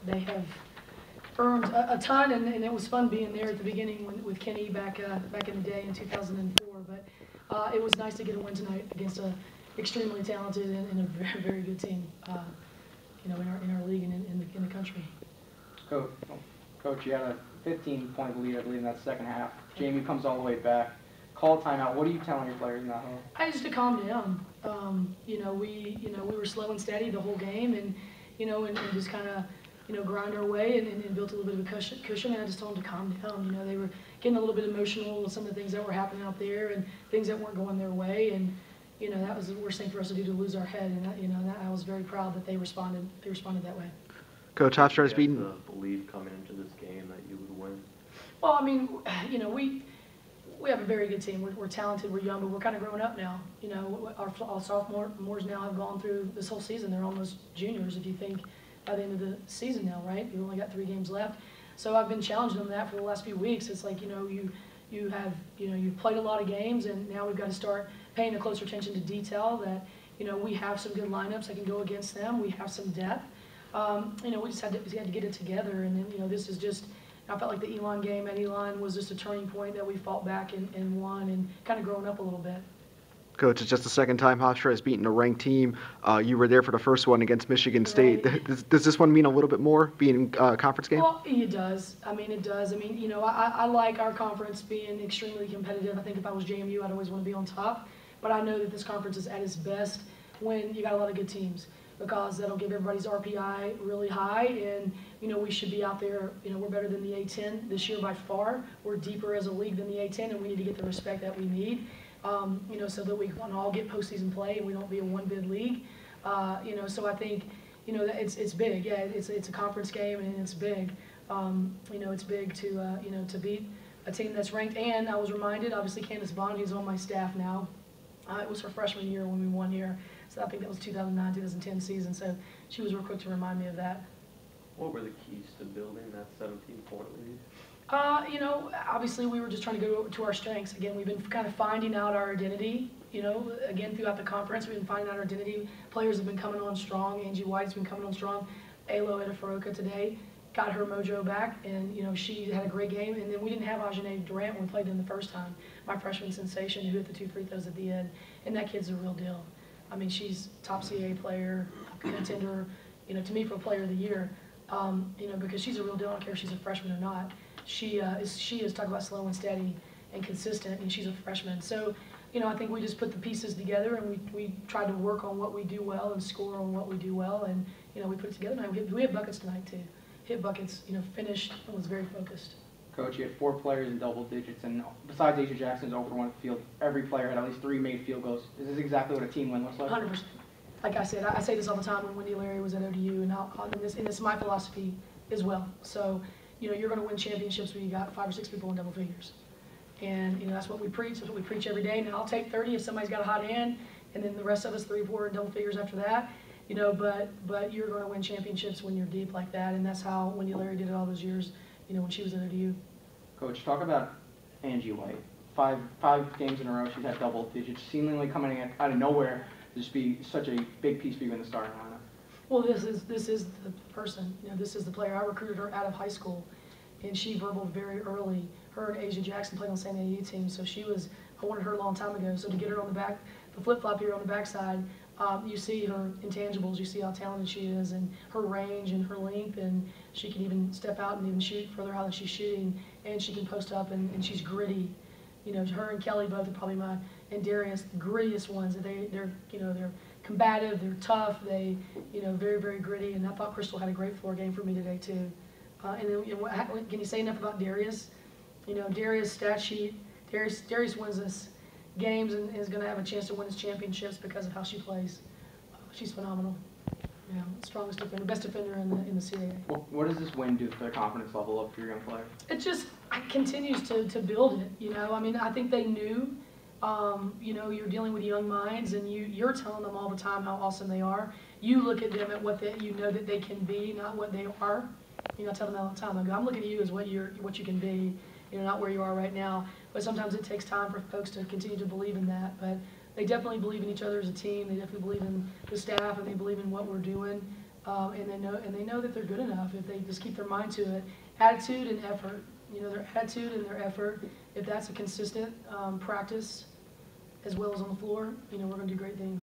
they have earned a ton, and it was fun being there at the beginning with Kenny back in the day in 2004. But it was nice to get a win tonight against a extremely talented and a very, very good team, in our league and in the country. Coach, you had a 15-point lead, I believe, in that second half. Jamie comes all the way back. Call timeout. What are you telling your players in that hole? Just to calm down. We were slow and steady the whole game, and just kind of grind our way and built a little bit of a cushion. And I just told them to calm down. They were getting a little bit emotional with some of the things that were happening out there and things that weren't going their way. And that was the worst thing for us to do, to lose our head. And I was very proud that they responded. They responded that way. Coach, Hofstra has beaten. Believe coming into this game that you would win. Well, I mean, we have a very good team. We're talented. We're young, but we're kind of growing up now. Our sophomores now have gone through this whole season. They're almost juniors, if you think, by the end of the season now, right? You've only got 3 games left. So I've been challenging them that for the last few weeks. It's like, you've played a lot of games, and now we've got to start paying a closer attention to detail. That we have some good lineups that can go against them. We have some depth. We just had to get it together, and then this is just. I felt like the Elon game at Elon was just a turning point that we fought back and won, and kind of growing up a little bit. Coach, it's just the second time Hofstra has beaten a ranked team. You were there for the first one against Michigan State. Right. Does this one mean a little bit more, being a conference game? Well, it does. It does. I like our conference being extremely competitive. I think if I was JMU, I'd always want to be on top. But I know that this conference is at its best when you got a lot of good teams, because that'll give everybody's RPI really high, and we should be out there. We're better than the A10 this year by far. We're deeper as a league than the A10, and we need to get the respect that we need, so that we can all get postseason play and we don't be a one-bid league. So I think that it's big. Yeah, it's a conference game, and it's big. It's big to beat a team that's ranked. And I was reminded, obviously, Candace Bond, who's on my staff now. It was her freshman year when we won here. So I think that was 2009-2010 season. So she was real quick to remind me of that. What were the keys to building that 17-point lead? Obviously we were just trying to go to our strengths. Again, we've been kind of finding out our identity. Again, throughout the conference, we've been finding out our identity. Players have been coming on strong. Angie White's been coming on strong. Alo Edifaroka today got her mojo back, and she had a great game. And then we didn't have Ajane Durant when we played them the first time. My freshman sensation, who hit the 2 free throws at the end, and that kid's a real deal. She's top CAA player, contender, to me for player of the year, because she's a real deal. I don't care if she's a freshman or not. She is talk about slow and steady and consistent, and she's a freshman. So, I think we just put the pieces together, and we tried to work on what we do well and score on what we do well, and we put it together. And we had buckets tonight too. Hit buckets, finished, and was very focused. Coach, you had 4 players in double digits, and besides Asia Jackson's over one field, every player had at least 3 made field goals. Is this exactly what a team win looks like? 100%. Like I said, I say this all the time when Wendy Larry was at ODU, and this is my philosophy as well. So, you're going to win championships when you got 5 or 6 people in double figures. And, that's what we preach. That's what we preach every day. Now, I'll take 30 if somebody's got a hot hand, and then the rest of us 3 or 4 in double figures after that. But you're going to win championships when you're deep like that, and that's how Wendy Larry did it all those years, when she was at ODU. Coach, talk about Angie White. 5 games in a row, she's had double digits, seemingly coming out of nowhere to just be such a big piece for you in the starting lineup. Well, this is the person. This is the player. I recruited her out of high school, and she verbaled very early. Her and Asia Jackson played on the same AAU team, so I wanted her a long time ago. So to get her on the back, the flip-flop here on the backside, you see her intangibles. You see how talented she is, and her range and her length, and she can even step out and even shoot further out than she's shooting, and she can post up, and she's gritty. Her and Kelly both are probably and Darius, the grittiest ones. They're combative, they're tough, they very, very gritty. And I thought Crystal had a great floor game for me today too. And then can you say enough about Darius? Darius' stat sheet. Darius wins us games and is going to have a chance to win his championships because of how she plays. She's phenomenal. Strongest defender, best defender in the CAA. What does this win do for the confidence level of your young player? It just continues to build it. I think they knew. You're dealing with young minds, and you're telling them all the time how awesome they are. You look at them at what that they can be, not what they are. I tell them all the time. I'm looking at you as what you can be, not where you are right now. But sometimes it takes time for folks to continue to believe in that. But they definitely believe in each other as a team. They definitely believe in the staff, and they believe in what we're doing. and they know that they're good enough if they just keep their mind to it. Attitude and effort, you know, their attitude and their effort. If that's a consistent practice, as well as on the floor, you know, we're going to do great things.